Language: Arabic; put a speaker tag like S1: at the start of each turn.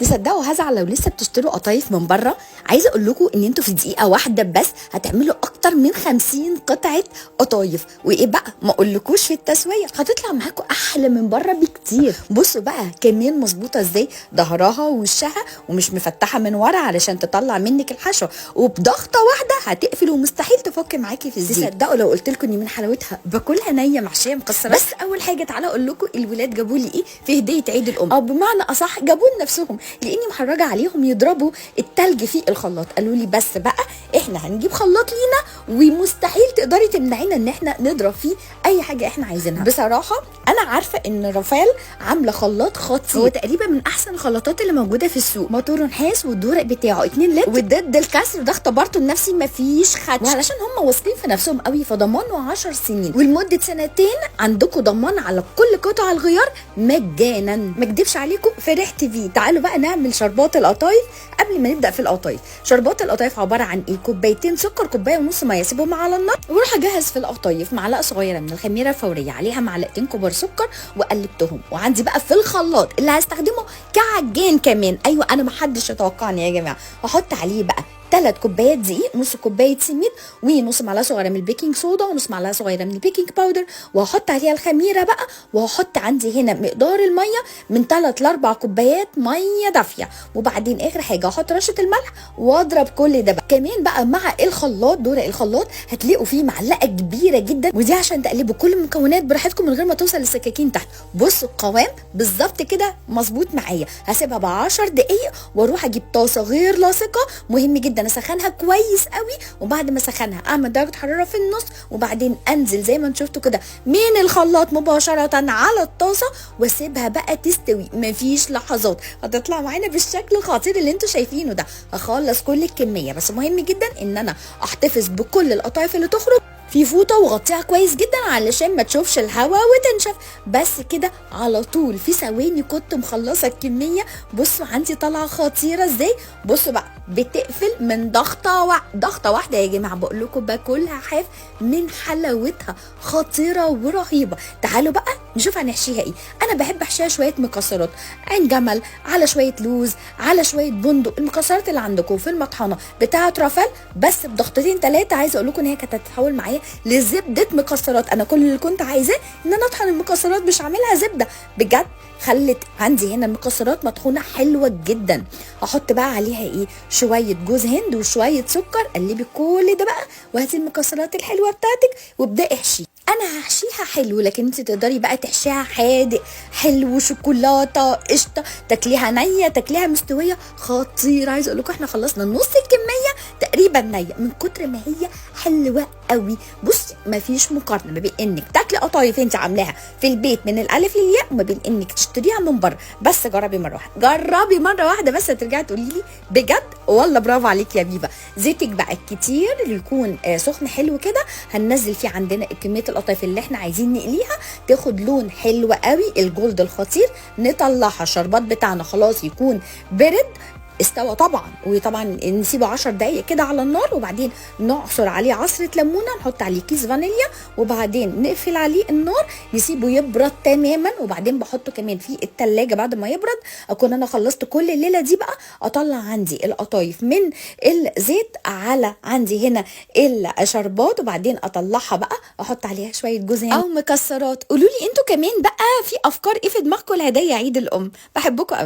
S1: تصدقوا هزعل لو لسه بتشتروا قطايف من بره. عايزه اقول لكم ان انتوا في دقيقه واحده بس هتعملوا اكتر من 50 قطعه قطايف. وايه بقى ما اقولكوش في التسويه هتطلع معاكم احلى من بره بكتير. بصوا بقى كمان مظبوطه ازاي، ظهرها ووشها ومش مفتحه من ورا علشان تطلع منك الحشوه، وبضغطه واحده هتقفل ومستحيل تفك معاكي في الزيت. تصدقوا لو قلت لكم اني من حلاوتها باكلها نيه محشيه مكسرات. بس اول حاجه تعالى اقول لكم الولاد جابوا لي ايه في هديه عيد الام، او بمعنى اصح جابوا لنفسهم، لاني محرجه عليهم يضربوا التلج في الخلاط. قالوا لي بس بقى احنا هنجيب خلاط لينا ومستحيل تقدري تمنعينا ان احنا نضرب فيه اي حاجه احنا عايزينها. بصراحه انا عارفه ان رافال عامله خلاط خطير، هو تقريبا من احسن الخلاطات اللي موجوده في السوق، موتور نحاس والدورق بتاعه 2 لتر وضد الكسر، ده اختبرته لنفسي مفيش خدش، وعلشان هم واثقين في نفسهم قوي فضمانه 10 سنين ولمده 2 سنين عندكم ضمان على كل قطع الغيار مجانا. ما اكدبش عليكم فرحت بيه. تعالوا بقى نعمل شربات القطايف. قبل ما نبدا في القطايف، شربات القطايف عباره عن ايه؟ كوبايتين سكر، كوبايه ونص ميه، اسيبهم على النار واروح اجهز في القطايف معلقه صغيره من الخميره الفوريه، عليها معلقتين كبار سكر وقلبتهم. وعندي بقى في الخلاط اللي هستخدمه كعجين كمان، ايوه انا محدش يتوقعني يا جماعه، هحط عليه بقى 3 كوبايات دقيق، نص كوبايه سميد، ونص معلقه صغيره من البيكنج صودا، ونص معلقه صغيره من البيكنج باودر، وهحط عليها الخميره بقى، وهحط عندي هنا مقدار الميه من 3 ل 4 كوبايات ميه دافيه. وبعدين اخر حاجه هحط رشه الملح واضرب كل ده بقى. كمان بقى مع الخلاط، دورق الخلاط هتلاقوا فيه معلقه كبيره جدا، ودي عشان تقلبوا كل المكونات براحتكم من غير ما توصل للسكاكين تحت. بصوا القوام بالظبط كده مظبوط معايا. هسيبها ب 10 دقائق واروح اجيب طاسه غير لاصقه، مهم جدا اسخنها كويس قوي، وبعد ما اسخنها اعمل درجه حراره في النص، وبعدين انزل زي ما انتم شفتوا كده من الخلاط مباشره على الطاسه واسيبها بقى تستوي. مفيش لحظات هتطلع معانا بالشكل الخطير اللي انتم شايفينه ده. هخلص كل الكميه، بس مهم جدا ان انا احتفظ بكل القطايف اللي تخرج في فوطه وغطيها كويس جدا علشان ما تشوفش الهواء وتنشف. بس كده على طول في ثواني كنت مخلصه الكميه. بصوا عندي طالعه خطيره ازاي. بصوا بقى بتقفل من ضغطه واحده يا جماعه، بقول لكم باكلها حاف من حلاوتها، خطيره ورهيبه. تعالوا بقى نشوف هنحشيها ايه. انا بحب احشيها شويه مكسرات، عين جمل، على شويه لوز، على شويه بندق، المكسرات اللي عندكم في المطحنه بتاعه رافال. بس بضغطتين 3 عايزه اقول لكم ان هي كانت هتتحول معايا لزبده مكسرات. انا كل اللي كنت عايزاه ان انا اطحن المكسرات، مش هعملها زبده بجد. خلت عندي هنا المكسرات مطحونه حلوه جدا. هحط بقى عليها ايه؟ شويه جوز هند وشويه سكر. قلبي كل ده بقى وهاتي المكسرات الحلوه بتاعتك وابداي احشي. انا هحشيها حلو، لكن انت تقدري بقى تحشيها حادق، حلو، شوكولاته، قشطه، تاكليها نيه، تاكليها مستويه، خطير. عايزه اقول لكم احنا خلصنا نص الكميه تقريبا نيه من كتر ما هي حلوه قوي. بصي مفيش مقارنه ما بين انك تاكلي قطايف انت عاملاها في البيت من الالف للياء وما بين انك تشتريها من بره. بس جربي مره واحده، جربي مره واحده بس ترجعي تقولي لي بجد والله برافو عليك يا بيبا. زيتك بقى الكتير يكون سخن حلو كده. هننزل فيه عندنا كميه القطايف اللي احنا عايزين نقليها تاخد لون حلو قوي الجولد الخطير. نطلعها الشربات بتاعنا خلاص يكون برد استوى طبعا، وطبعا نسيبه 10 دقايق كده على النار، وبعدين نعصر عليه عصره ليمونه، نحط عليه كيس فانيليا، وبعدين نقفل عليه النار نسيبه يبرد تماما. وبعدين بحطه كمان في التلاجة بعد ما يبرد. اكون انا خلصت كل الليله دي بقى، اطلع عندي القطايف من الزيت على عندي هنا الشربات، وبعدين اطلعها بقى احط عليها شويه جوز هند او مكسرات. قولوا لي انتوا كمان بقى في افكار ايه في دماغكم لهدايا عيد الام. بحبكم قوي.